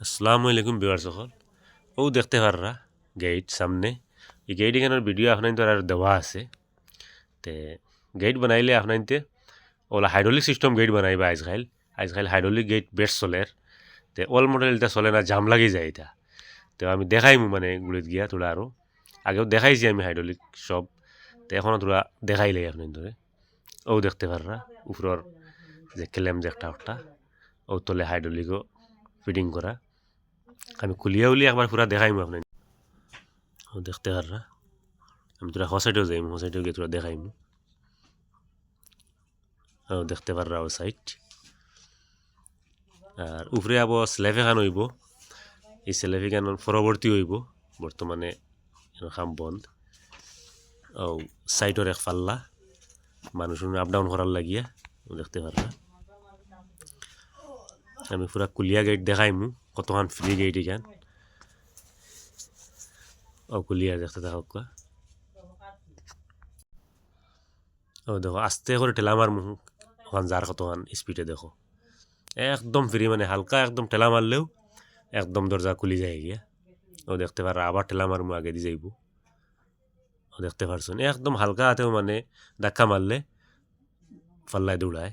আসসালামু আলাইকুম ভিউয়ার্স সকল ও দেখতে পাররা গেট সামনে এই গেট এখানের ভিডিও আপনার তো আর দেওয়া আছে তে গেট বানাইলে আপনাইতে ওলা হাইড্রোলিক সিস্টেম গেট বানাইবা আজকাল হাইড্রোলিক গেট বেস্ট চলের তে অল মডেল এটা চলে না জাম লাগি যায় এটা তো আমি দেখাইমু মানে গুলিত গিয়া তোরা আরও আগেও দেখাইছি আমি হাইড্রোলিক সব তো এখনও তোরা দেখাইলে আপনার ধরে ও দেখতে পাররা উপরের যে ক্লেম যে একটা ও তলে হাইড্রোলিকও ফিটিং করা আমি খুলিয়া উলিয়া একবার পুরা দেখাইমু আপনার দেখতে পাররা আমি তোরা হসাইটেও যাইমু হসাইটেও গিয়ে তোরা দেখাইমু দেখতে পাররা ও সাইট আর উপরে আবার স্ল্যাব এখান হইব এই স্ল্যাব এখান পরবর্তী হইব বর্তমানে খাম বন্ধ ও সাইটর এক ফাল্লা মানুষ আপ ডাউন করার লাগিয়া দেখতে পাররা আমি পুরা কুলিয়া গেট দেখাইমু কতখান ফ্রি গেট এখান ও কুলিয়া দেখতে থাকুক ও দেখো আস্তে করে ঠেলা মারমু ওখান যার কতখান স্পিডে দেখো একদম ফ্রি মানে হালকা একদম ঠেলা মারলেও একদম দরজা খুলি যায় গিয়া ও দেখতে পারা আবার ঠেলা মারমু আগে দিয়ে যাইব ও দেখতে পারছেন একদম হালকা হাতেও মানে ধাক্কা মারলে পাল্লায় দৌড়ায়